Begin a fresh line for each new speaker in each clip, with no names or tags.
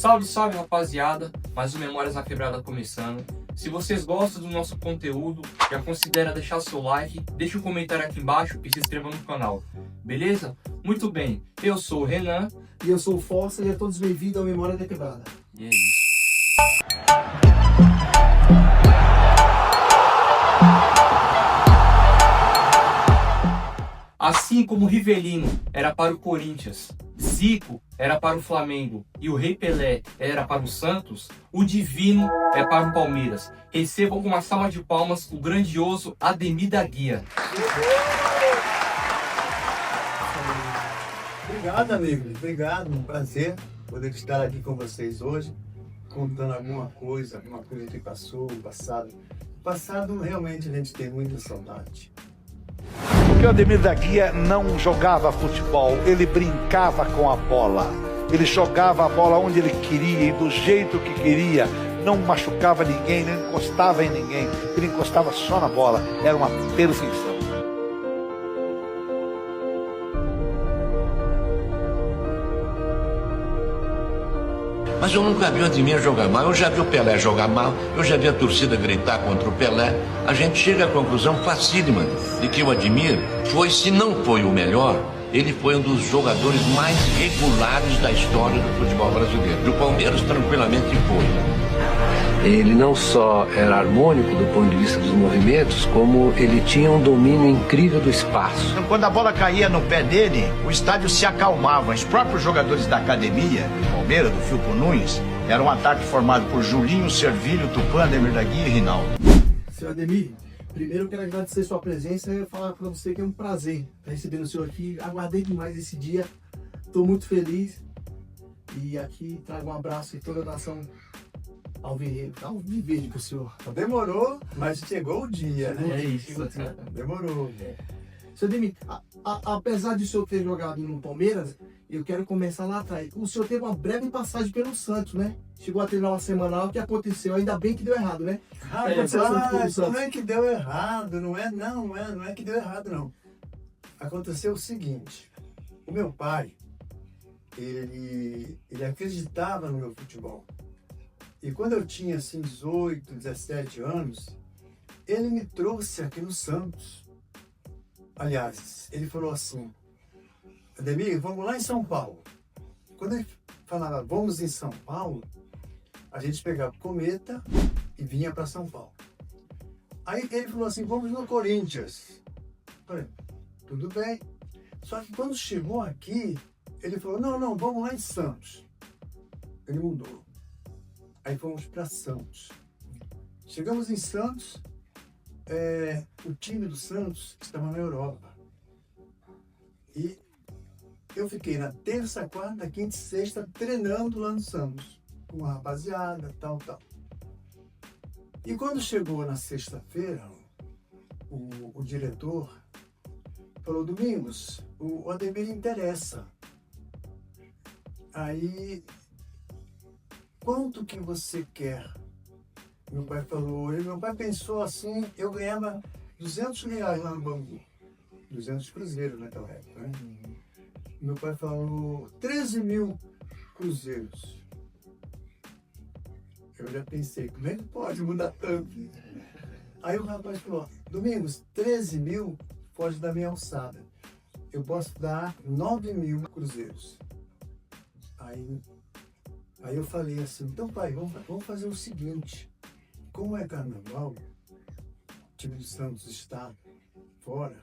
Salve, salve, rapaziada, mais um Memórias na Quebrada começando. Se vocês gostam do nosso conteúdo, já considera deixar seu like, deixa um comentário aqui embaixo e se inscreva no canal, beleza? Muito bem, eu sou o Renan.
E eu sou o Força e a todos bem-vindos ao Memória da Quebrada.
E é isso. Assim como Rivelino era para o Corinthians, Zico era para o Flamengo e o Rei Pelé era para o Santos, o Divino é para o Palmeiras. Recebam com uma salva de palmas o grandioso Ademir da Guia.
Obrigado, amigos. Obrigado. Um prazer poder estar aqui com vocês hoje, contando alguma coisa que passou, o passado. O passado, realmente, a gente tem muita saudade.
Porque o Ademir da Guia não jogava futebol, ele brincava com a bola. Ele jogava a bola onde ele queria e do jeito que queria. Não machucava ninguém, não encostava em ninguém. Ele encostava só na bola. Era uma perfeição.
Mas eu nunca vi o Ademir jogar mal, eu já vi o Pelé jogar mal, eu já vi a torcida gritar contra o Pelé. A gente chega à conclusão facílima de que o Ademir foi, se não foi o melhor, ele foi um dos jogadores mais regulares da história do futebol brasileiro. Do Palmeiras tranquilamente foi.
Ele não só era harmônico do ponto de vista dos movimentos, como ele tinha um domínio incrível do espaço.
Quando a bola caía no pé dele, o estádio se acalmava. Os próprios jogadores da academia, do Palmeiras, do Filpo Nunes, era um ataque formado por Julinho, Servilho, Tupã, Ademir da Guia e Rinaldo.
Seu Ademir, primeiro eu quero agradecer sua presença e falar para você que é um prazer estar recebendo o senhor aqui. Aguardei demais esse dia, estou muito feliz. E aqui trago um abraço e toda a nação alviverde pro senhor.
Demorou, mas chegou o dia, né?
É isso.
Demorou.
Seu Ademir, apesar de o senhor ter jogado no Palmeiras, eu quero começar lá atrás. O senhor teve uma breve passagem pelo Santos, né? Chegou a treinar uma semanal, o que aconteceu? Ainda bem que deu errado, né?
Rapaz, não é que deu errado, não é que deu errado, não. Aconteceu o seguinte, o meu pai, ele acreditava no meu futebol. E quando eu tinha, assim, 18, 17 anos, ele me trouxe aqui no Santos. Aliás, ele falou assim, Ademir, vamos lá em São Paulo. Quando ele falava, vamos em São Paulo, a gente pegava cometa e vinha para São Paulo. Aí ele falou assim, vamos no Corinthians. Falei, tudo bem. Só que quando chegou aqui, ele falou, não, vamos lá em Santos. Ele mudou. Aí fomos para Santos. Chegamos em Santos, o time do Santos estava na Europa. E eu fiquei na terça, quarta, quinta e sexta treinando lá no Santos, com a rapaziada, tal. E quando chegou na sexta-feira, o diretor falou, Domingos, o Ademir interessa. Aí, quanto que você quer? Meu pai falou, meu pai pensou assim, eu ganhava R$200 lá no Bangu. 200 cruzeiros naquela época, né? Meu pai falou, 13 mil cruzeiros. Eu já pensei, como é que pode mudar tanto? Aí o rapaz falou, Domingos, 13 mil pode dar minha alçada. Eu posso dar 9 mil cruzeiros. Aí eu falei assim, então pai, vamos fazer o seguinte, como é carnaval, o time do Santos está fora,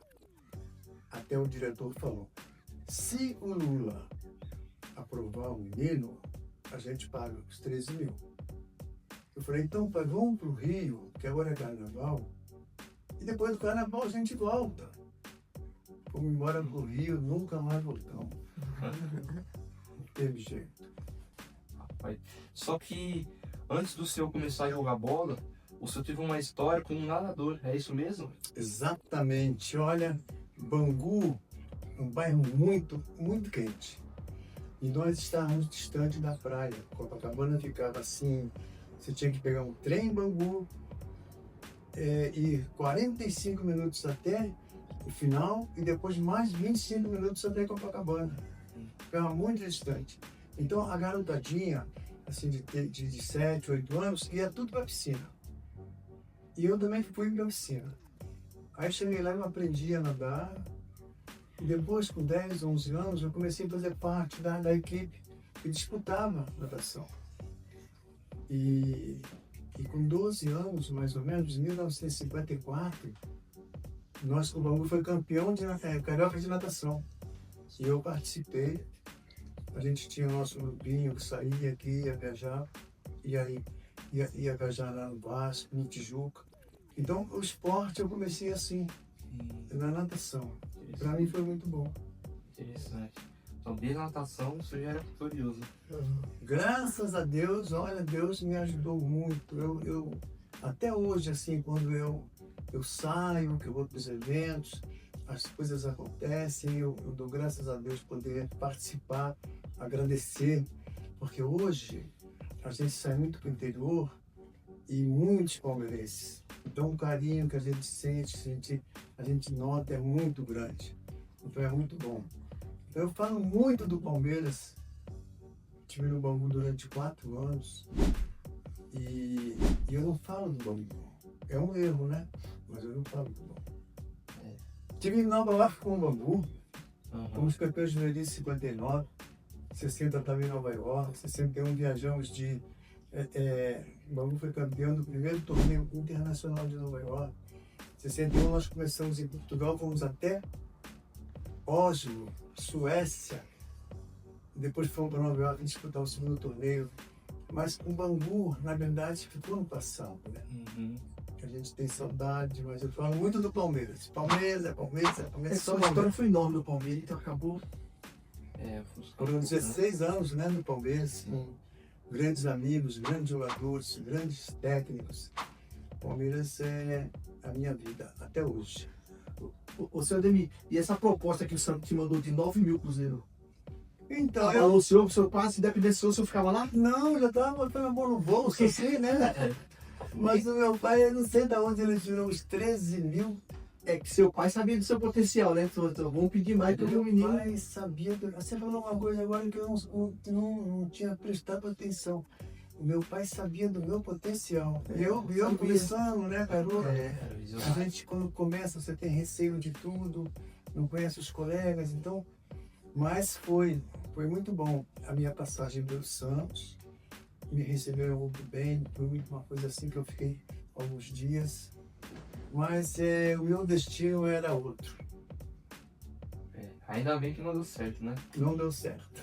até o diretor falou, se o Lula aprovar o menino, a gente paga os 13 mil. Eu falei, então pai, vamos pro Rio, que agora é carnaval, e depois do carnaval a gente volta. Fomos embora pro Rio, nunca mais voltamos. Não teve jeito.
Só que antes do senhor começar a jogar bola, o senhor teve uma história com um nadador, é isso mesmo?
Exatamente, olha, Bangu, um bairro muito, muito quente. E nós estávamos distante da praia. Copacabana ficava assim, você tinha que pegar um trem em Bangu e 45 minutos até o final e depois mais 25 minutos até Copacabana. Ficava muito distante. Então a garotadinha, assim, de 7, 8 anos, ia tudo pra piscina. E eu também fui pra piscina. Aí cheguei lá e eu aprendi a nadar. E depois, com 10, 11 anos, eu comecei a fazer parte da equipe que disputava natação. E com 12 anos, mais ou menos, em 1954, o Bangu foi campeão carioca de natação. E eu participei. A gente tinha o nosso grupinho que saía aqui, ia viajar. E aí ia viajar lá no Vasco, no Tijuca. Então, o esporte eu comecei assim, na natação. Para mim foi muito bom.
Interessante. Então, desde a natação, você já era vitorioso.
Graças a Deus, olha, Deus me ajudou muito. Eu até hoje, assim, quando eu saio, que eu vou para os eventos, as coisas acontecem, eu dou graças a Deus poder participar, agradecer, porque hoje a gente sai muito para o interior e muitos palmeirenses. Então o carinho que a gente sente, a gente nota é muito grande. Então é muito bom. Então eu falo muito do Palmeiras. Estive no Bangu durante 4 anos e eu não falo do Bangu. É um erro, né? Mas eu não falo do Bangu. Estive em Nova York com o Bangu. Fomos campeões juvenis em 59. 60 também em Nova York. 61 viajamos de... o Bangu foi campeão do primeiro torneio internacional de Nova York. Em 61 nós começamos em Portugal, fomos até Oslo, Suécia. Depois fomos para Nova York disputar o segundo torneio. Mas o Bangu, na verdade, ficou no passado, né? A gente tem saudade, mas eu falo muito do Palmeiras. Palmeiras.
Essa história foi enorme do Palmeiras, então acabou.
Foram 16 anos, né, no Palmeiras, com grandes amigos, grandes jogadores, grandes técnicos. Palmeiras é a minha vida, até hoje.
Ô, seu Ademir, e essa proposta que o Santos te mandou de 9 mil cruzeiro?
Então,
Falou o senhor quase, se dependesse do senhor ficava lá?
Não, já estava botando a mão no bolso, assim, né? Mas o meu pai, eu não sei de onde ele tirou os 13 mil.
É que seu pai sabia do seu potencial, né? Então, vamos pedir mais para o menino.
Meu pai sabia. Você falou uma coisa agora que eu não tinha prestado atenção. O meu pai sabia do meu potencial. Eu começando, né, garoto? A gente, quando começa, você tem receio de tudo, não conhece os colegas, então... Mas foi muito bom a minha passagem pelo Santos. Me receberam muito bem, foi muito uma coisa assim que eu fiquei alguns dias. Mas o meu destino era outro.
Ainda bem que não deu certo, né?
Não deu certo.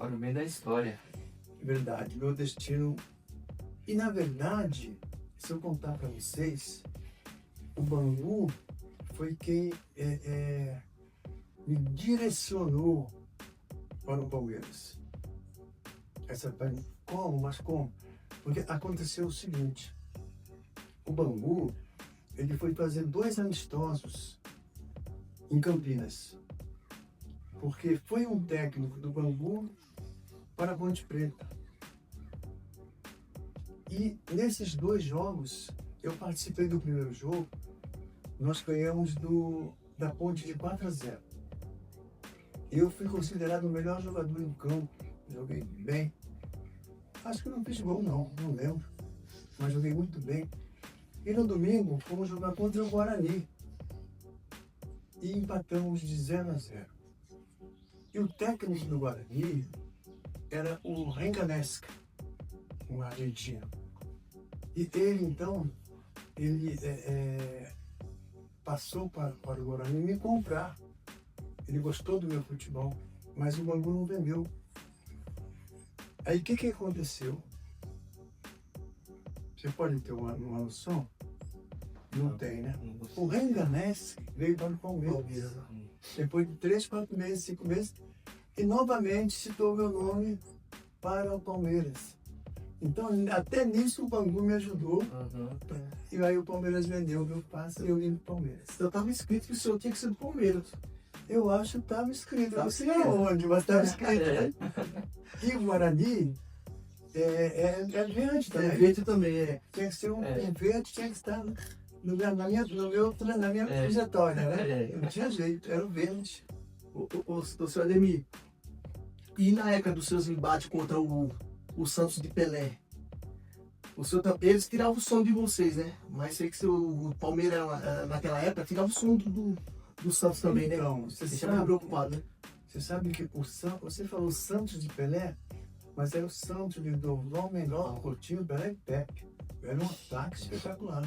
Olha o meio da história.
Verdade, meu destino... E na verdade, se eu contar para vocês, o Bangu foi quem me direcionou para o Palmeiras. Como? Mas como? Porque aconteceu o seguinte, o Bangu, ele foi fazer 2 amistosos em Campinas, porque foi um técnico do Bangu para a Ponte Preta. E nesses 2 jogos, eu participei do primeiro jogo, nós ganhamos da Ponte de 4-0. Eu fui considerado o melhor jogador em campo, joguei bem. Acho que não fiz gol não lembro, mas joguei muito bem. E no domingo fomos jogar contra o Guarani e empatamos de 0-0. E o técnico do Guarani era o Renganesca, um argentino. E ele então, passou para o Guarani me comprar. Ele gostou do meu futebol, mas o Bangu não vendeu. Aí o que aconteceu? Você pode ter uma noção? Não tem, né? O Renganesque veio para o Palmeiras. Depois de 3, 4 meses, 5 meses, e novamente citou meu nome para o Palmeiras. Então, até nisso o Bangu me ajudou. E aí o Palmeiras vendeu o meu passe e eu vim para o Palmeiras.
Então estava escrito que o senhor tinha que ser do Palmeiras.
Eu acho que estava escrito, não sei aonde, mas estava escrito. E o Guarani é verde também.
É verde também,
Tinha que ser um verde, tinha que estar na minha trajetória, né? Não tinha jeito, era o verde.
O senhor Ademir, e na época dos seus embates contra o o Santos de Pelé. Eles tiravam o som de vocês, né? Mas sei que o Palmeiras naquela época tirava o som do Santos também, né?
Então, você
Deixava
sabe,
preocupado, né?
você sabe que você falou Santos de Pelé, mas era o Santos de Dom Menor, Coutinho, Pelé e Pepe. Era um ataque espetacular.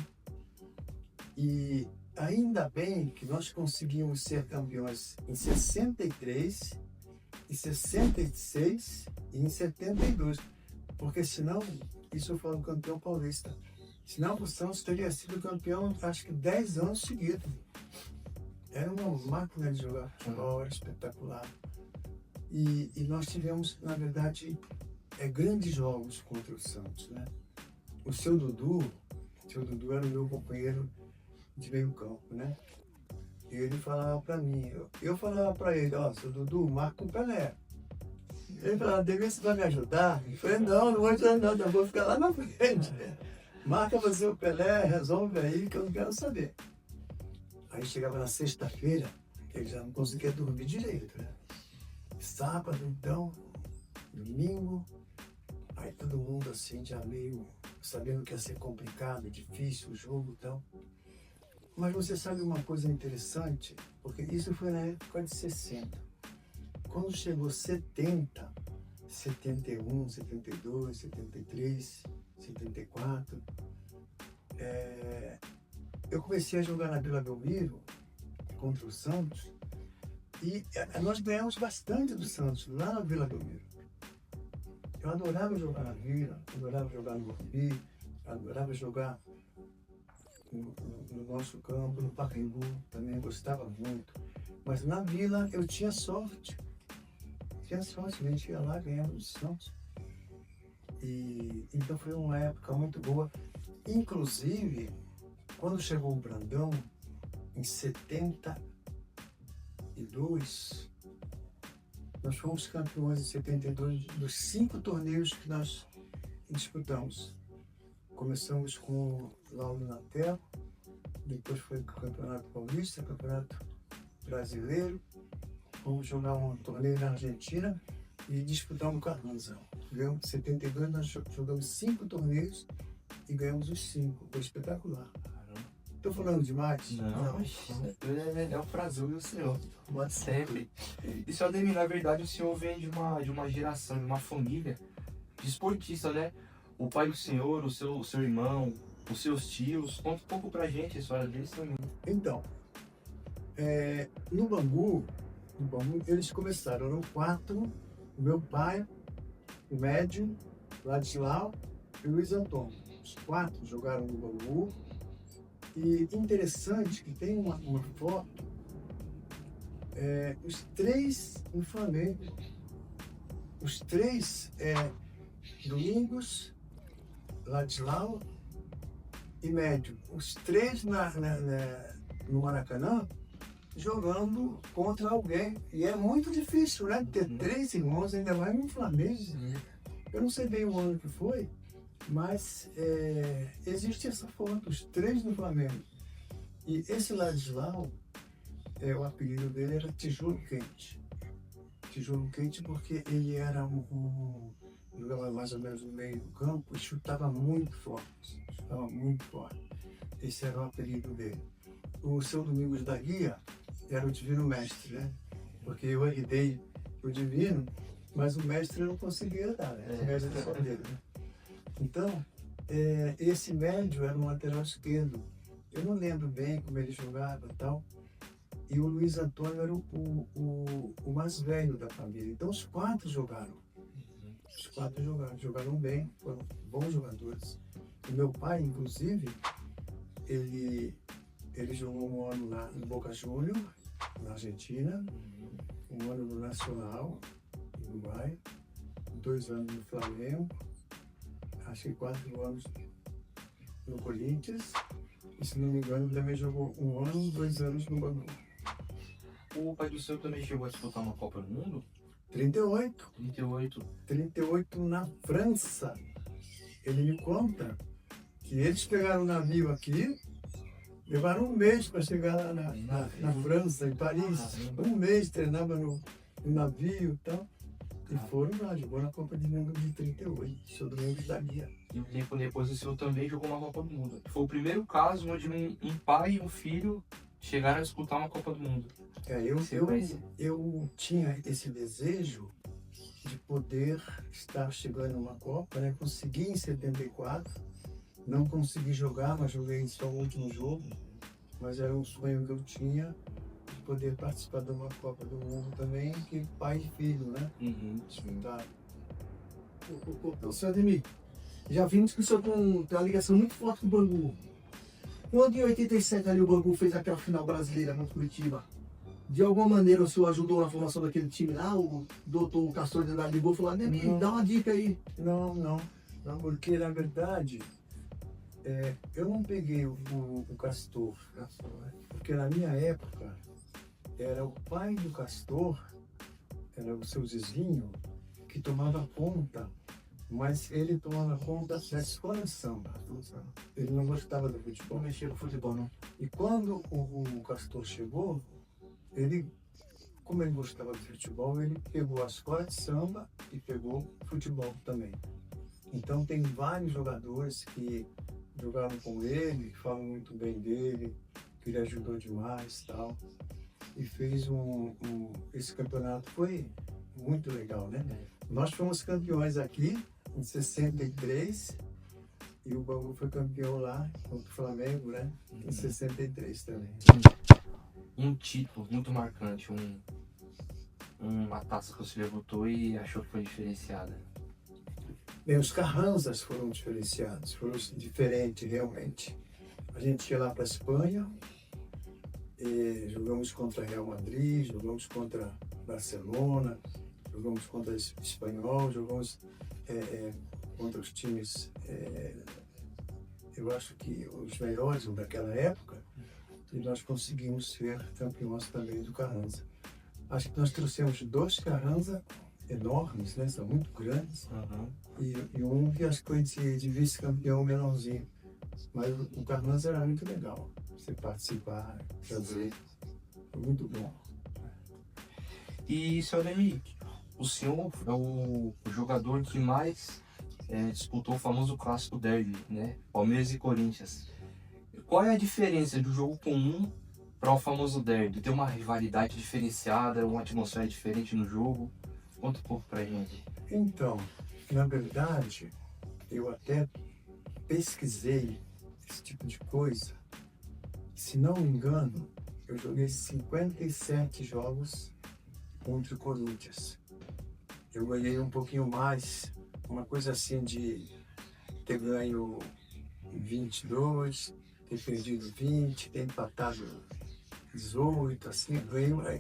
E ainda bem que nós conseguimos ser campeões em 63, em 66 e em 72. Porque senão, isso eu falo campeão paulista, senão o Santos teria sido campeão acho que 10 anos seguidos. Era uma máquina de jogar futebol, era espetacular. E nós tivemos, na verdade, grandes jogos contra o Santos, né? O seu Dudu era o meu companheiro de meio campo, né? E ele falava para mim, eu falava para ele, ó, seu Dudu, marca o Pelé. Ele falava, Ademir, você vai me ajudar? Eu falei, não vou ajudar não, eu vou ficar lá na frente. Marca você o Pelé, resolve aí que eu não quero saber. Aí chegava na sexta-feira, ele já não conseguia dormir direito, né? Sábado, então, domingo, aí todo mundo assim, já meio sabendo que ia ser complicado, difícil o jogo e tal. Mas você sabe uma coisa interessante? Porque isso foi na época de 60. Quando chegou 70, 71, 72, 73, 74, eu comecei a jogar na Vila Belmiro contra o Santos e nós ganhamos bastante do Santos lá na Vila Belmiro. Eu adorava jogar na Vila, adorava jogar no Morumbi, adorava jogar no nosso campo, no Pacaembu, também gostava muito. Mas na Vila eu tinha sorte. A gente ia lá, ganhamos do Santos. E então foi uma época muito boa. Inclusive, quando chegou o Brandão, em 72, nós fomos campeões em 72 dos 5 torneios que nós disputamos. Começamos com lá no Natel, depois foi o Campeonato Paulista, Campeonato Brasileiro, fomos jogar um torneio na Argentina e disputamos com a Hansa. Em 72 nós jogamos 5 torneios e ganhamos os 5, foi espetacular. Estou falando demais?
Não, é um prazer, viu, senhor? Sempre. E, senhor Ademir, na verdade, o senhor vem de uma geração, de uma família de esportista, né? O pai do senhor, o seu irmão, os seus tios. Conta um pouco pra gente a história deles também.
Então, no Bangu, eles começaram, eram 4, o meu pai, o Médio, Ladislau e o Luiz Antônio. Os 4 jogaram no Bangu. E interessante que tem uma foto, os 3 no Flamengo, os 3 Domingos, Ladislau e Médio, os 3 no Maracanã jogando contra alguém. E é muito difícil, né? Ter 3 irmãos, ainda mais no Flamengo. Eu não sei bem o ano que foi, mas existe essa foto, os 3 no Flamengo. E esse Ladislau, o apelido dele era Tijolo Quente. Tijolo Quente porque ele era jogava mais ou menos no meio do campo e chutava muito forte. Esse era o apelido dele. O seu Domingos da Guia era o Divino Mestre, né? Porque eu herdei o Divino, mas o Mestre não conseguia dar, né? O Mestre era só dele, né? Então, esse Médio era um lateral esquerdo. Eu não lembro bem como ele jogava e tal. E o Luiz Antônio era o mais velho da família. Então, os 4 jogaram. Os 4 jogaram bem, foram bons jogadores. O meu pai, inclusive, ele jogou um ano no Boca Juniors, na Argentina, um ano no Nacional, no Uruguai, 2 anos no Flamengo, acho que 4 anos no Corinthians, e se não me engano também jogou 1 ano, 2 anos no Bangu.
O pai do senhor também chegou a disputar uma Copa do Mundo?
38.
38
na França. Ele me conta que eles pegaram um navio aqui, levaram 1 mês para chegar lá na França, em Paris. 1 mês treinava no navio e tal. E foram lá, jogou na Copa de Mundo de 38, sou do Mendes da Guia.
E um tempo depois o senhor também jogou uma Copa do Mundo. Foi o primeiro caso onde um pai e um filho chegaram a disputar uma Copa do Mundo.
Eu tinha esse desejo de poder estar chegando numa Copa, né? Consegui em 74, não consegui jogar, mas joguei só o último jogo, mas era um sonho que eu tinha de poder participar de uma Copa do Mundo também, que pai e filho, né? Tá.
Ô, senhor Ademir, já vimos que o senhor tem uma ligação muito forte com o Bangu. Quando em 87 ali o Bangu fez aquela final brasileira contra o Curitiba, de alguma maneira o senhor ajudou na formação daquele time lá? O doutor Castor de Andrade ligou e falou, Ademir, dá uma dica aí.
Não, porque na verdade eu não peguei o Castor, porque na minha época era o pai do Castor, era o seu Zizinho, que tomava conta, mas ele tomava conta da escola de samba. Ele não gostava do futebol.
Não mexia com futebol, não.
E quando o Castor chegou, como ele gostava de futebol, ele pegou a escola de samba e pegou futebol também. Então tem vários jogadores que jogaram com ele, que falam muito bem dele, que ele ajudou demais e tal. E fez esse campeonato foi muito legal, né? Nós fomos campeões aqui em 63 e o Bangu foi campeão lá contra o Flamengo, né? Em 63 também.
Um título muito marcante, uma taça que você levantou e achou que foi diferenciada.
Bem, os Carranzas foram diferenciados, foram diferentes realmente. A gente ia lá para a Espanha, jogamos contra Real Madrid, jogamos contra Barcelona, jogamos contra Espanhol, jogamos contra os times, eu acho que os melhores daquela época, e nós conseguimos ser campeões também do Carranza. Acho que nós trouxemos 2 Carranza enormes, né? São muito grandes, e um que acho que foi de vice-campeão menorzinho. Mas o Carranza era muito legal, você participar, fazer, foi muito bom.
E, seu Ademir, o senhor é o jogador que mais disputou o famoso clássico derby, né? Palmeiras e Corinthians. Qual é a diferença do jogo comum para o famoso derby? Tem uma rivalidade diferenciada, uma atmosfera diferente no jogo? Conta um pouco pra gente.
Então, na verdade, eu até pesquisei esse tipo de coisa. Se não me engano, eu joguei 57 jogos contra o Corinthians. Eu ganhei um pouquinho mais, uma coisa assim de ter ganho 22, ter perdido 20, ter empatado 18, assim,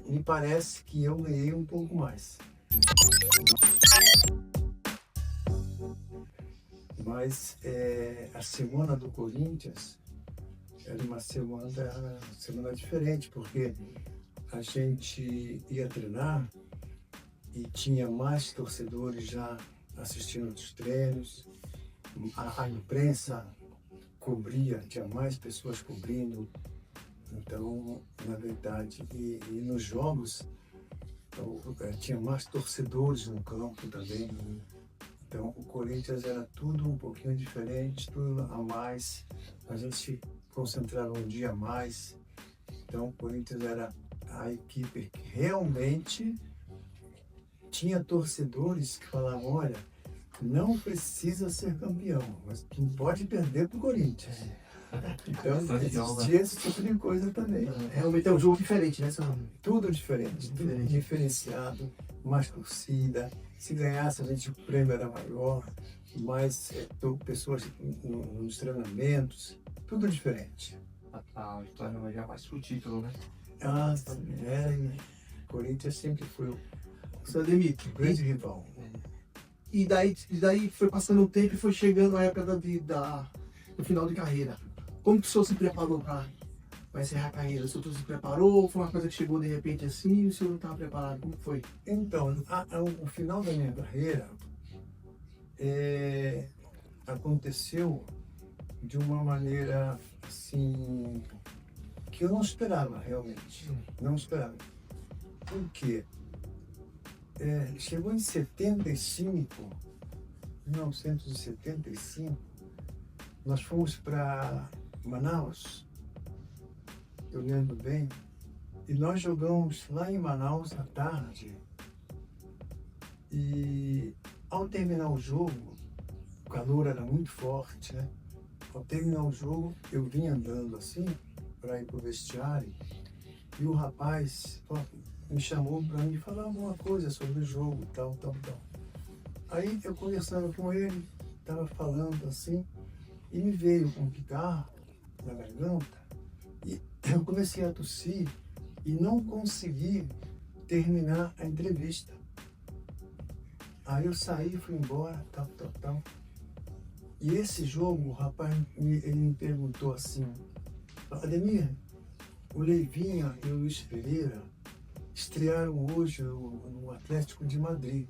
me parece que eu ganhei um pouco mais. Mas a semana do Corinthians era uma semana diferente, porque a gente ia treinar e tinha mais torcedores já assistindo os treinos, a imprensa cobria, tinha mais pessoas cobrindo, então, na verdade, e nos jogos tinha mais torcedores no campo também. Então o Corinthians era tudo um pouquinho diferente, tudo a mais, a gente concentrava um dia a mais. Então o Corinthians era a equipe que realmente tinha torcedores que falavam, olha, não precisa ser campeão, mas tu pode perder pro Corinthians. Então existia esse tipo de coisa também.
Realmente é um jogo diferente, né, senhor?
Tudo diferente, tudo diferenciado, mais torcida. Se ganhasse, a gente, o prêmio era maior, mais pessoas nos treinamentos, tudo diferente.
A vitória vai já mais pro título, né?
Corinthians sempre foi o
Senhor Ademir,
grande rival.
E daí foi passando o tempo e foi chegando a época do final de carreira. Como que o senhor se preparou para encerrar a carreira? O senhor se preparou? Foi uma coisa que chegou de repente assim e o senhor não estava preparado? Como foi?
Então, o final da minha carreira aconteceu de uma maneira assim que eu não esperava realmente. Não esperava. Por quê? Chegou em 1975, nós fomos para Manaus, eu lembro bem, e nós jogamos lá em Manaus à tarde. E ao terminar o jogo, o calor era muito forte, né? Ao terminar o jogo, eu vim andando assim para ir para o vestiário e o rapaz me chamou para me falar alguma coisa sobre o jogo, tal. Aí eu conversando com ele, estava falando assim, e me veio um pigarro na garganta e eu comecei a tossir e não consegui terminar a entrevista. Aí eu saí, fui embora, tal. E esse jogo, o rapaz ele me perguntou assim, Ademir, o Leivinha e o Luiz Pereira estrearam hoje no Atlético de Madrid.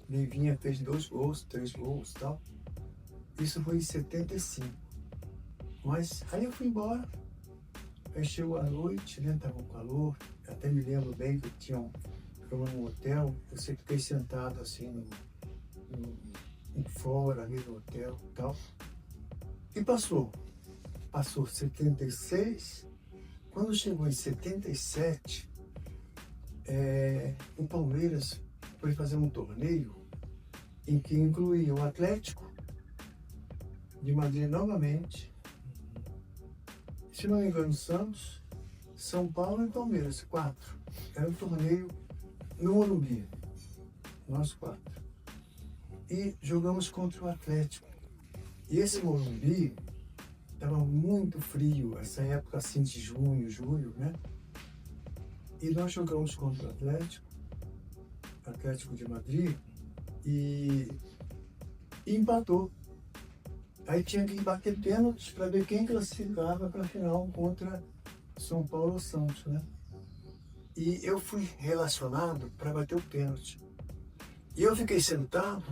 Leivinha fez 2 gols, 3 gols, tal. Isso foi em 75. Mas aí eu fui embora. Aí chegou a noite, né? Tava com calor. Até me lembro bem que ficamos num hotel. Eu sempre fiquei sentado assim fora ali no hotel e tal. E passou 76. Quando chegou em 77, o Palmeiras foi fazer um torneio em que incluía o Atlético de Madrid novamente, se não me engano, Santos, São Paulo e Palmeiras, 4. Era um torneio no Morumbi, nós 4. E jogamos contra o Atlético. E esse Morumbi estava muito frio, essa época assim de junho, julho, né? E nós jogamos contra o Atlético de Madrid, e empatou. Aí tinha que bater pênaltis para ver quem classificava para a final contra São Paulo ou Santos, né? E eu fui relacionado para bater o pênalti. E eu fiquei sentado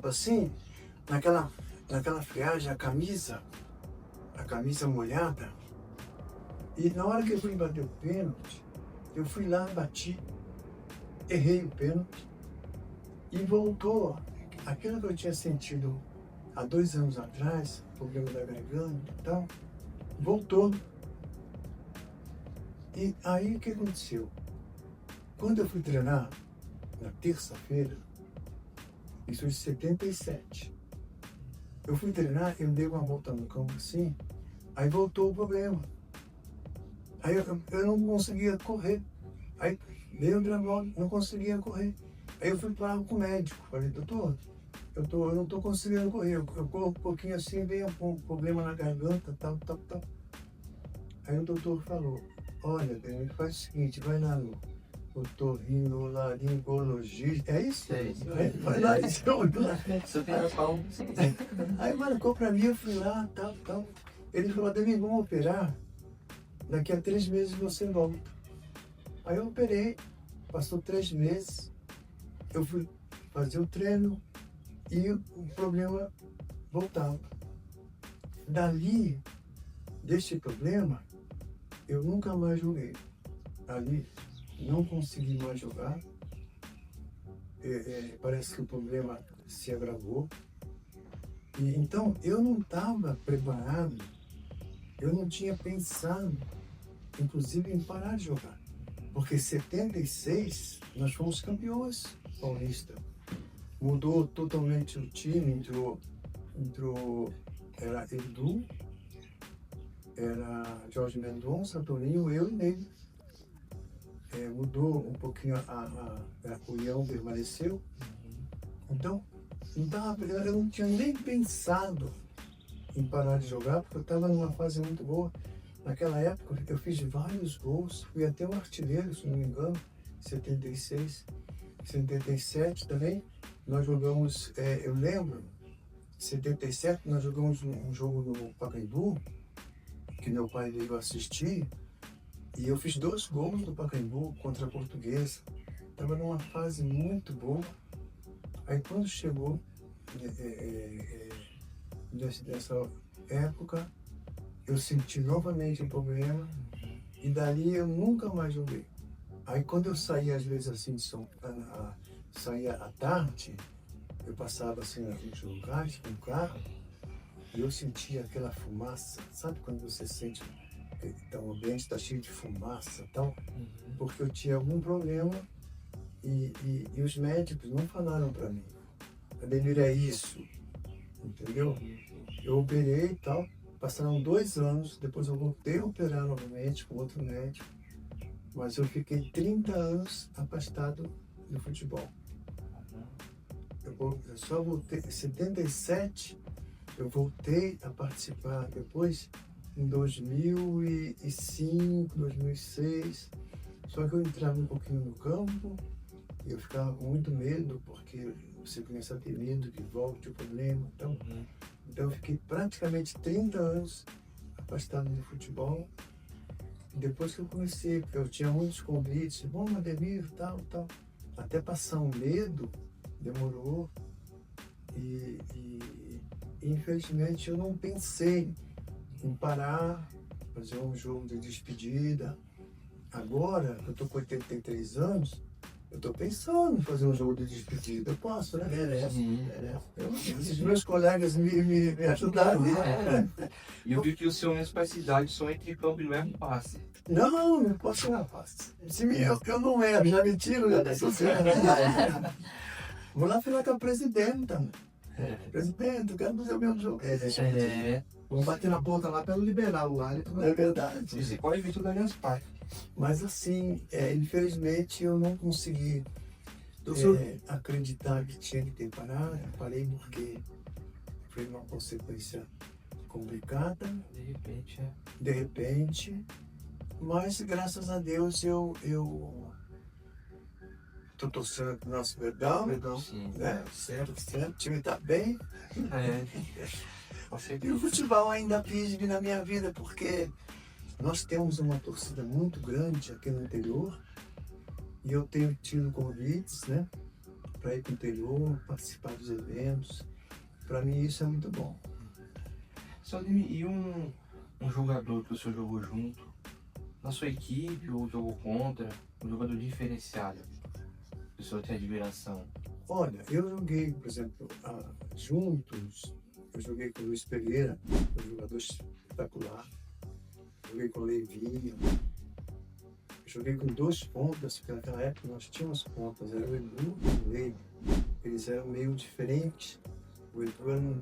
assim, naquela friagem, a camisa molhada. E na hora que eu fui bater o pênalti, eu fui lá, bati, errei o pênalti e voltou aquilo que eu tinha sentido há 2 anos atrás, problema da garganta e tal, voltou. E aí o que aconteceu? Quando eu fui treinar, na terça-feira, isso em 77, eu fui treinar, eu dei uma volta no campo assim, aí voltou o problema. Aí eu não conseguia correr. Aí dei outra volta, não conseguia correr. Aí eu fui falar com o médico, falei, doutor, eu não estou conseguindo correr, eu corro um pouquinho assim, veio um problema na garganta, tal. Aí o doutor falou, olha, faz o seguinte, vai lá no otorrinolaringologista, é isso?
É isso.
Vai lá, isso. Aí marcou pra mim, eu fui lá, tal. Ele falou, Ademir, vamos operar, daqui a 3 meses você volta. Aí eu operei, passou 3 meses, eu fui fazer o treino e o problema voltava. Dali, deste problema, eu nunca mais joguei. Ali, não consegui mais jogar. Parece que o problema se agravou. E, então, eu não estava preparado, eu não tinha pensado, inclusive, em parar de jogar. Porque em 76, nós fomos campeões paulistas. Mudou totalmente o time, entrou era Edu, era Jorge Mendonça, Toninho, eu e Ney. Mudou um pouquinho, o Ião permaneceu. Então, eu não tinha nem pensado em parar de jogar, porque eu estava numa fase muito boa. Naquela época, eu fiz vários gols, fui até o artilheiro, se não me engano, 76, 77 também. Nós jogamos, eu lembro, em 77, nós jogamos um jogo no Pacaembu, que meu pai veio assistir, e eu fiz 2 gols no Pacaembu contra a Portuguesa. Estava numa fase muito boa. Aí quando chegou dessa época, eu senti novamente um problema, e dali eu nunca mais joguei. Aí quando eu saía, às vezes, assim, saía à tarde, eu passava, assim, nos lugares com o carro, e eu sentia aquela fumaça. Sabe quando você sente que o ambiente está cheio de fumaça e tal? Porque eu tinha algum problema e os médicos não falaram para mim. Ademir, é isso, entendeu? Eu operei e tal, passaram 2 anos, depois eu voltei a operar novamente com outro médico, mas eu fiquei 30 anos afastado do futebol. Eu só voltei, em 77, eu voltei a participar depois, em 2005, 2006, só que eu entrava um pouquinho no campo e eu ficava com muito medo, porque você começa a ter medo que volte o problema. Então eu fiquei praticamente 30 anos afastado do futebol. Depois que eu comecei, porque eu tinha muitos convites, bom, Ademir, tal. Até passar um medo, demorou. E infelizmente eu não pensei em parar, fazer um jogo de despedida. Agora, que eu tô com 83 anos, eu tô pensando em fazer um jogo de despedida. Eu posso, né?
Merece.
Os meus colegas me ajudaram.
E eu vi que o seu mesmo para essa idade só entre campo e não é um passe.
Não posso não, passe. Eu não erro, já me tiro da sociedade. Vou lá falar com a presidenta. Presidente, eu quero fazer o meu jogo.
Vamos bater na porta lá para ela liberar o árbitro.
É verdade.
Você pode vir tudo da minhas partes.
Mas assim, infelizmente eu não consegui acreditar que tinha que ter parado. Eu parei porque foi uma consequência complicada. De repente. Mas graças a Deus eu tô torcendo pro nosso Verdão. Né? Certo. O time tá bem. E o futebol ainda vive na minha vida porque nós temos uma torcida muito grande aqui no interior e eu tenho tido convites, né, para ir para o interior, participar dos eventos. Para mim isso é muito bom.
Só e um jogador que o senhor jogou junto, na sua equipe ou jogou contra, um jogador diferenciado, que o senhor tem admiração?
Olha, eu joguei, por exemplo, juntos, eu joguei com o Luiz Pereira, um jogador espetacular. Joguei com o Levinho, joguei com 2 pontas, porque naquela época nós tínhamos pontas, era o Edu e o Levi. Eles eram meio diferentes. O Edu era um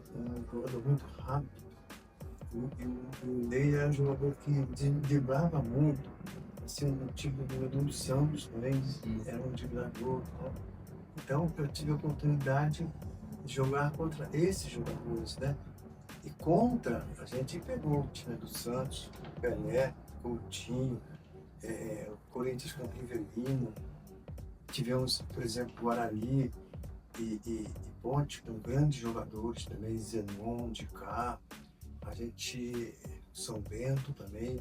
jogador muito rápido, e o Levi era um jogador que driblava muito, assim, um tipo do Edu dos Santos também, era um driblador. Então eu tive a oportunidade de jogar contra esses jogadores, né? E contra, a gente pegou o time do Santos, Pelé, Coutinho, o Corinthians com o Rivelino. Tivemos, por exemplo, Guarani e Ponte, com grandes jogadores também, Zenon, de Cá. A gente, São Bento também,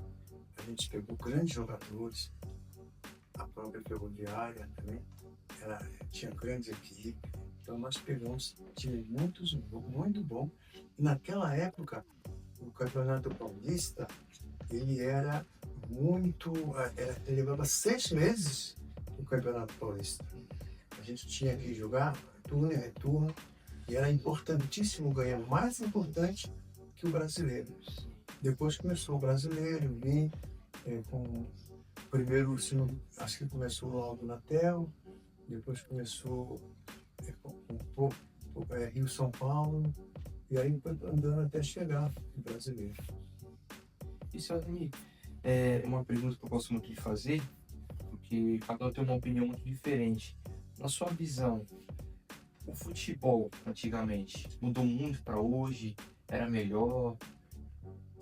a gente pegou grandes jogadores. A própria Ferroviária também, tinha grandes equipes. Então nós pegamos time muito bom. E naquela época, o Campeonato Paulista, ele era muito... ele levava 6 meses o Campeonato Paulista. A gente tinha que jogar turno e retorno, e era importantíssimo ganhar, mais importante que o brasileiro. Depois começou o brasileiro, vim com... Primeiro, acho que começou logo na Natel, depois começou Rio São Paulo, e aí foi andando até chegar no brasileiro.
Isso é uma pergunta que eu gosto muito de fazer, porque cada um tem uma opinião muito diferente. Na sua visão, o futebol antigamente mudou muito para hoje? Era melhor?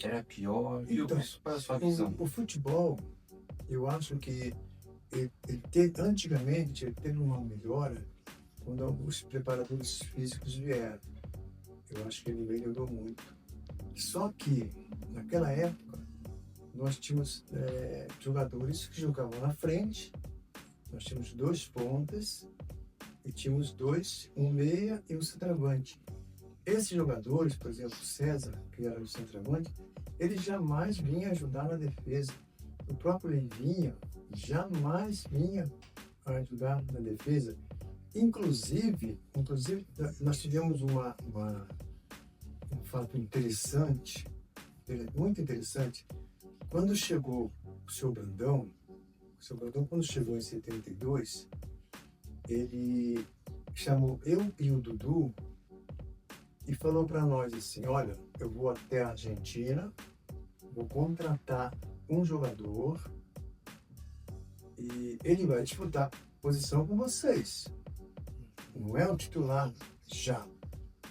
Era pior?
Então,
qual é a sua visão?
O futebol, eu acho que antigamente ele teve uma melhora quando os preparadores físicos vieram. Eu acho que ele melhorou muito. Só que, naquela época, nós tínhamos jogadores que jogavam na frente, nós tínhamos 2 pontas e tínhamos um meia e um centroavante. Esses jogadores, por exemplo, o César, que era o centroavante, ele jamais vinha ajudar na defesa. O próprio Levinho, jamais vinha para ajudar na defesa. Inclusive nós tivemos um fato interessante, muito interessante. Quando chegou o seu Brandão, quando chegou em 72, ele chamou eu e o Dudu e falou para nós assim: olha, eu vou até a Argentina, vou contratar um jogador e ele vai disputar posição com vocês. Não é o titular já,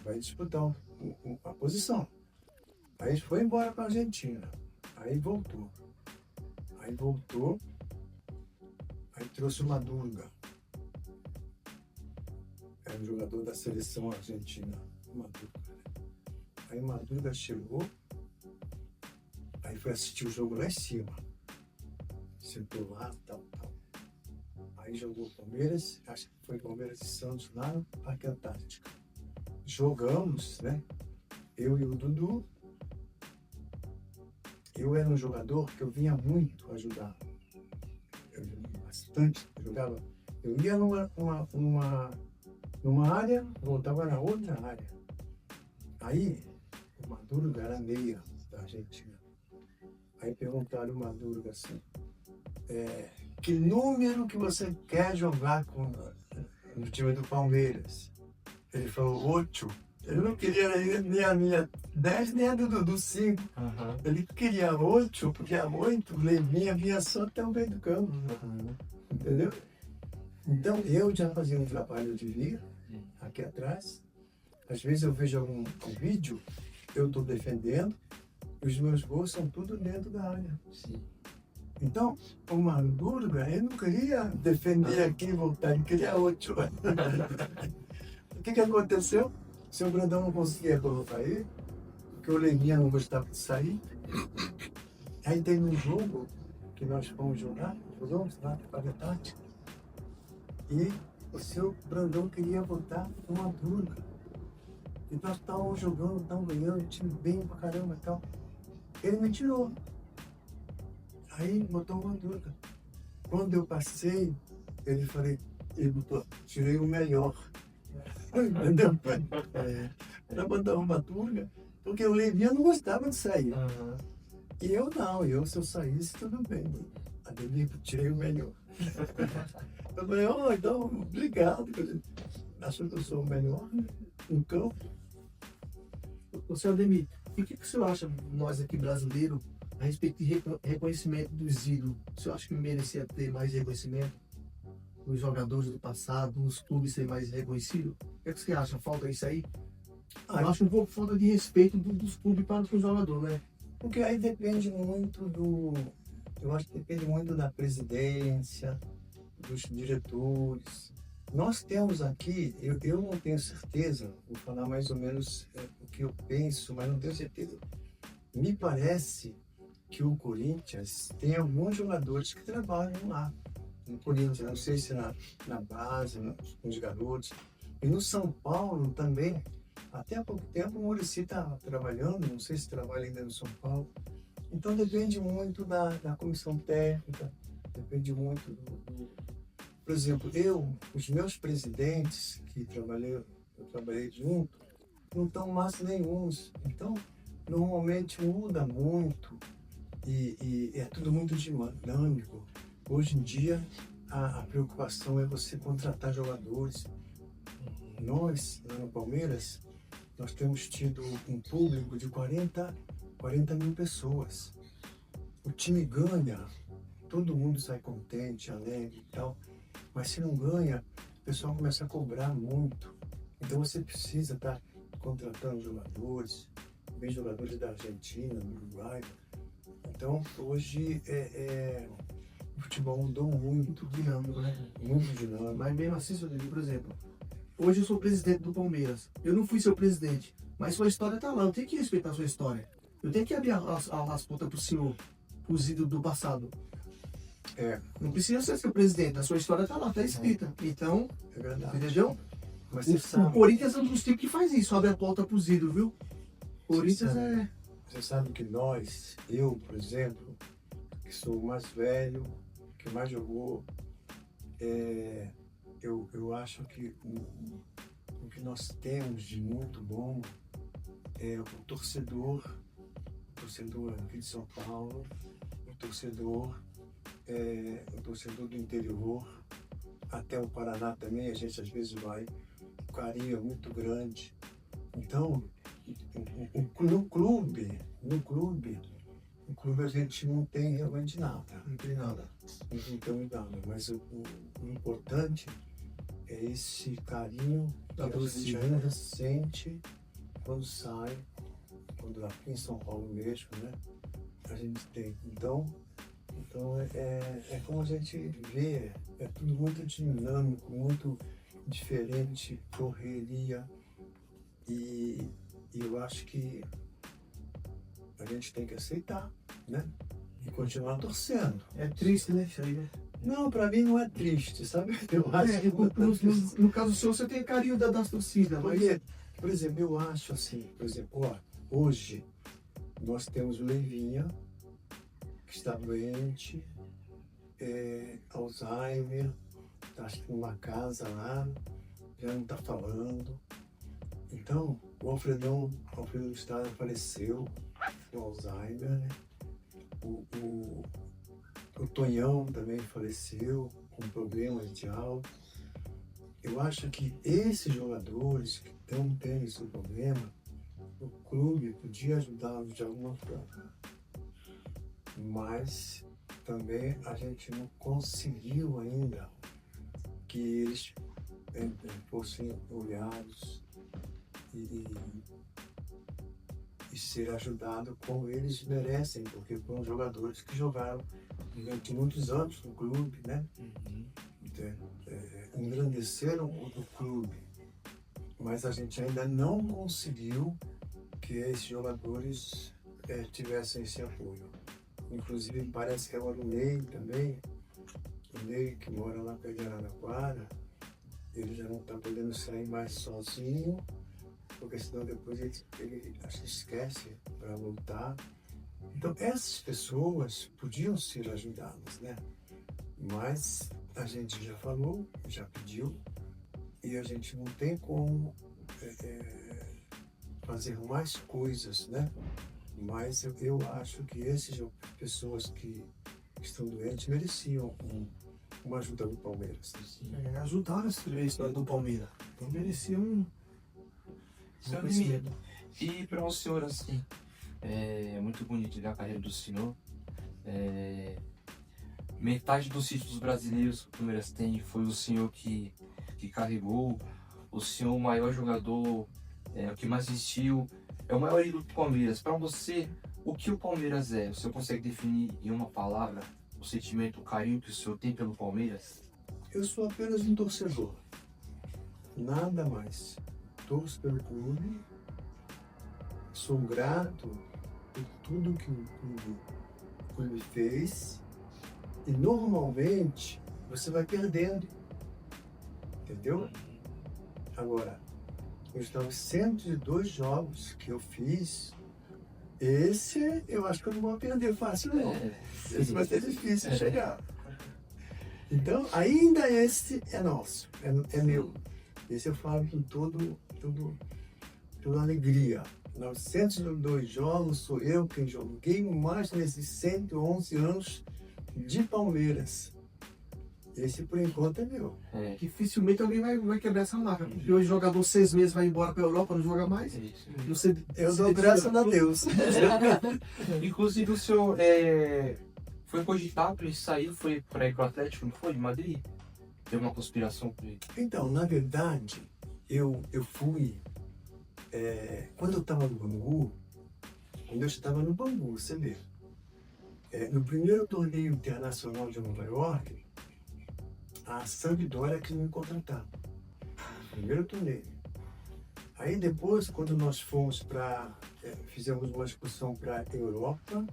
vai disputar a posição. Aí foi embora para a Argentina, aí voltou, aí trouxe o Madruga, era um jogador da seleção argentina, Madruga. Aí Madruga chegou, aí foi assistir o jogo lá em cima, sentou lá, tal. Aí jogou Palmeiras, acho que foi Palmeiras e Santos lá no Parque Antártica. Jogamos, né? Eu e o Dudu. Eu era um jogador que eu vinha muito ajudar. Eu bastante jogava. Eu ia numa área, voltava na outra área. Aí o Madruga era meia da Argentina. Aí perguntaram ao Madruga assim: que número que você quer jogar no time do Palmeiras? Ele falou 8. Ele não queria nem a minha 10, nem a do Dudu 5. Uhum. Ele queria 8, porque a 8, o Levinha vinha só até o meio do campo. Uhum. Entendeu? Então eu já fazia um trabalho de vir aqui atrás. Às vezes eu vejo algum vídeo, eu estou defendendo, e os meus gols são tudo dentro da área. Sim. Então, o Madruga, ele não queria defender aqui e voltar, ele queria 8. O que aconteceu? O seu Brandão não conseguia colocar ele, porque o Levinha não gostava de sair. Aí teve um jogo que nós fomos jogamos lá na Parque Antártica, e o seu Brandão queria botar o Madruga. E nós estávamos jogando, estávamos ganhando, o time bem pra caramba e tal. Ele me tirou. Aí botou o Madruga. Quando eu passei, ele botou, tirei o melhor. Entendeu? Para botar o Madruga, porque o Levinha não gostava de sair. Uhum. E eu não, se eu saísse, tudo bem. Aí eu tirei o melhor. Eu falei, então, obrigado. Achou que eu sou o melhor no campo.
Ô, senhor Ademir, e o que o senhor acha, nós aqui brasileiros, a respeito de reconhecimento dos ídolos? O senhor acha que merecia ter mais reconhecimento? Os jogadores do passado, os clubes serem mais reconhecidos? O que você acha? Falta isso aí? Eu acho um pouco falta de respeito dos clubes para os jogadores, né?
Porque aí depende muito eu acho que depende muito da presidência, dos diretores. Nós temos aqui, eu não tenho certeza, vou falar mais ou menos o que eu penso, mas não tenho certeza. Me parece que o Corinthians tem alguns jogadores que trabalham lá no Corinthians, não sei se na base, nos garotos. E no São Paulo também, até há pouco tempo o Muricy está trabalhando, não sei se trabalha ainda no São Paulo. Então depende muito da comissão técnica, depende muito por exemplo, os meus presidentes que eu trabalhei junto, não estão mais nenhuns. Então, normalmente muda muito e é tudo muito dinâmico. Hoje em dia, a preocupação é você contratar jogadores. Nós, lá no Palmeiras, nós temos tido um público de 40 mil pessoas. O time ganha, todo mundo sai contente, alegre e tal. Mas se não ganha, o pessoal começa a cobrar muito. Então você precisa estar contratando jogadores, vem jogadores da Argentina, do Uruguai. Então hoje o futebol mudou muito
dinâmico, né?
Muito dinâmico.
Mas mesmo assim, por exemplo, hoje eu sou presidente do Palmeiras. Eu não fui seu presidente, mas sua história está lá. Eu tenho que respeitar a sua história. Eu tenho que abrir as portas para o senhor, para os ídolos do passado. Não precisa ser seu presidente, a sua história está lá, está escrita. Então,
é verdade.
Entendeu?
Mas
o Corinthians é um dos tipos que faz isso, abre a porta para os ídolos, viu? O Corinthians
Você sabe que eu, por exemplo, que sou o mais velho, que mais jogou. Eu acho que o que nós temos de muito bom é o torcedor aqui de São Paulo, o torcedor do interior, até o Paraná também, a gente às vezes vai, o carinho é muito grande. Então, no clube a gente não tem realmente nada.
Não tem nada.
Não tem nada, mas o importante é esse carinho
Da
que a gente
torcida.
ainda sente quando sai, quando aqui em São Paulo mesmo, né? A gente tem. Então é como a gente vê, é tudo muito dinâmico, muito diferente, correria. E eu acho que a gente tem que aceitar, né? E continuar torcendo.
É triste, né, isso aí, né?
Não, pra mim não é triste, sabe? Eu acho que não é triste.
No caso seu, você tem carinho das torcidas, mas...
Porque, por exemplo, eu acho assim, por exemplo, ó, hoje nós temos o Leivinha, que está doente, Alzheimer, está acho que numa casa lá, já não está falando. Então, o Alfredo Estado faleceu com Alzheimer, né? O Tonhão também faleceu com problemas de alta. Eu acho que esses jogadores que estão tendo esse problema, o clube podia ajudá-los de alguma forma. Mas também a gente não conseguiu ainda que eles fossem olhados e ser ajudados como eles merecem, porque foram jogadores que jogaram durante muitos anos no clube, né? Engrandeceram o clube, mas a gente ainda não conseguiu que esses jogadores tivessem esse apoio. Inclusive parece que agora o Ney também, o Ney que mora lá perto de Araraquara, ele já não está podendo sair mais sozinho, porque senão depois ele acho que esquece para voltar. Então essas pessoas podiam ser ajudadas, né? Mas a gente já falou, já pediu, e a gente não tem como fazer mais coisas, né? Mas eu acho que essas pessoas que estão doentes mereciam uma ajuda do Palmeiras.
Ajudaram a escrever a história do Palmeiras. Então merecia um conhecimento.
E para o senhor, assim, é muito bonito ver a carreira do senhor. Metade dos títulos brasileiros que o Palmeiras tem foi o senhor que carregou. O senhor, o maior jogador, o que mais vestiu, é o maior ídolo do Palmeiras. Para você, o que o Palmeiras é? O senhor consegue definir em uma palavra o sentimento, o carinho que o senhor tem pelo Palmeiras?
Eu sou apenas um torcedor, nada mais. Torço pelo clube, sou grato por tudo que o clube fez, e normalmente você vai perdendo, entendeu? Agora, os 902 jogos que eu fiz, esse eu acho que eu não vou perder fácil não. Esse vai ser difícil de chegar. Então, ainda esse é nosso, é meu. Esse eu falo com toda alegria. 902 jogos, sou eu quem joguei mais nesses 111 anos de Palmeiras. Esse, por enquanto, é meu.
Dificilmente alguém vai quebrar essa marca. Porque hoje o jogador 6 meses vai embora para a Europa, não joga mais. Você,
Eu dou graças a Deus.
Inclusive o senhor foi cogitado e saiu, foi para ir para o Atlético, não foi? De Madrid? Teve uma conspiração com ele.
Então, na verdade, eu fui... quando eu estava no Bangu, você vê. No primeiro torneio internacional de Nova York, a Sampdoria que me contratava. Primeiro torneio. Aí depois, quando nós fomos fizemos uma excursão para a Europa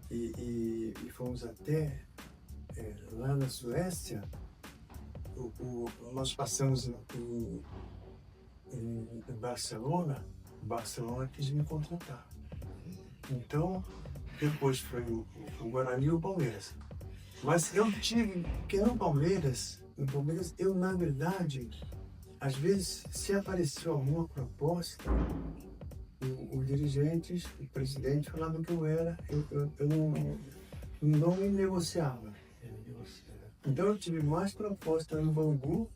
e fomos até lá na Suécia, nós passamos em Barcelona, o Barcelona quis me contratar. Então, depois foi o Guarani e o Palmeiras. Mas eu tive, porque no Palmeiras, eu, na verdade, às vezes, se apareceu alguma proposta, os dirigentes, o presidente falavam que eu não me negociava. Então eu tive mais proposta no Bangu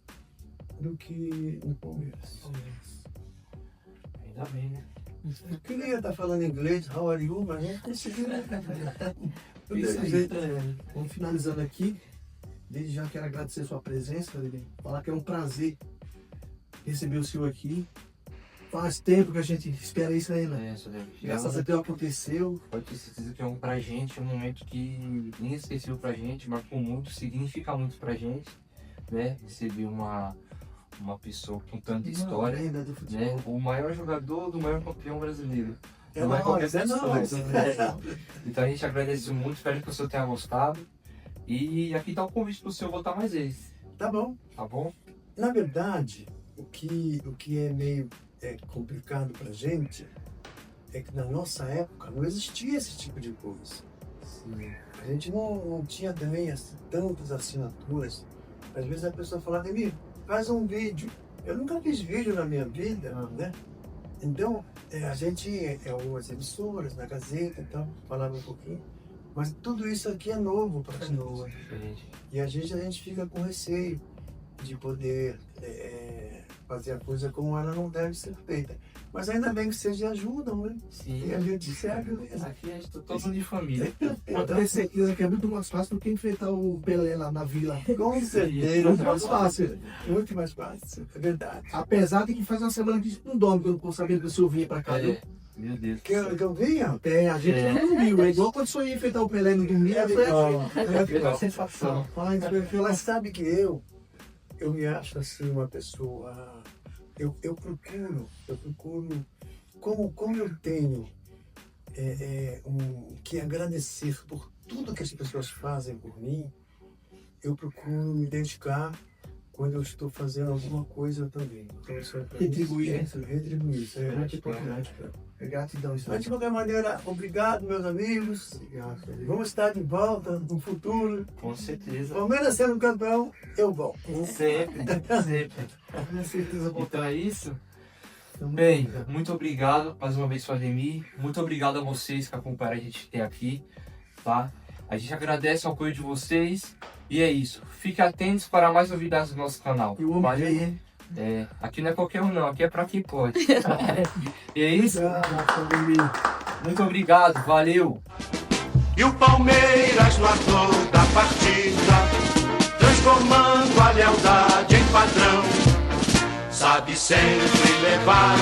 do que no Palmeiras.
Ainda bem, né?
Eu queria estar falando inglês, how are you, mas não consegui.
Isso aí.
Vamos finalizando aqui. Desde já quero agradecer a sua presença, Lili. Falar que é um prazer receber o senhor aqui. Faz tempo que a gente espera isso aí, né? Graças a Deus aconteceu.
Pode ter certeza que é pra gente, um momento que inesquecível pra gente, marcou muito, significa muito pra gente, né? Receber uma pessoa com tanta história,
Lenda do futebol.
né? O maior jogador do maior campeão brasileiro.
É
Não é qualquer
nóis,
pessoa. Então a gente agradece muito, espero que o senhor tenha gostado. E aqui tá o convite pro senhor voltar mais vezes,
Tá bom.
tá bom?
Na verdade, o que é meio complicado pra gente é que na nossa época não existia esse tipo de coisa.
Sim.
A gente não tinha também tantas assinaturas. Às vezes a pessoa fala, Emílio, faz um vídeo. Eu nunca fiz vídeo na minha vida, né? Então, a gente, algumas emissoras, na Gazeta e tal, falava um pouquinho. Mas tudo isso aqui é novo para nós. E às vezes a gente fica com receio de poder fazer a coisa como ela não deve ser feita. Mas ainda bem que vocês ajudam, né?
Sim.
E a gente serve mesmo.
Aqui a gente tá todo mundo de família.
Eu tenho certeza que é muito mais fácil do que enfrentar o Pelé lá na vila.
Com certeza.
Muito mais fácil.
Muito mais fácil, é verdade.
Apesar de que faz uma semana que a gente não dorme quando eu sabendo que o senhor vinha pra cá. viu?
Meu Deus.
Que eu vinha?
A gente não dormiu. É igual quando o senhor ia enfrentar o Pelé no domingo.
É legal.
Melhor sensação.
Rapaz,
Mas sabe que eu me acho assim uma pessoa. Eu procuro, como eu tenho que agradecer por tudo que as pessoas fazem por mim, eu procuro me dedicar quando eu estou fazendo alguma coisa também. Então, isso
Retribuir, né?
Retribuir, isso é muito importante.
é gratidão isso.
Mas de qualquer maneira, obrigado, meus amigos. Vamos estar de volta no futuro.
Com certeza.
Palmeiras sendo campeão, eu volto.
Sempre, sempre.
Com certeza.
Então é isso. Bem, muito obrigado mais uma vez, Ademir. Muito obrigado a vocês que acompanharam a gente até aqui, tá? A gente agradece o apoio de vocês. E é isso. Fiquem atentos para mais novidades do nosso canal.
Eu amo
Valeu?
ver, hein?
Aqui não é qualquer um não, aqui é pra quem pode. E é isso. Muito obrigado, valeu.
E o Palmeiras no ator da partida, transformando a lealdade em padrão, sabe sempre levar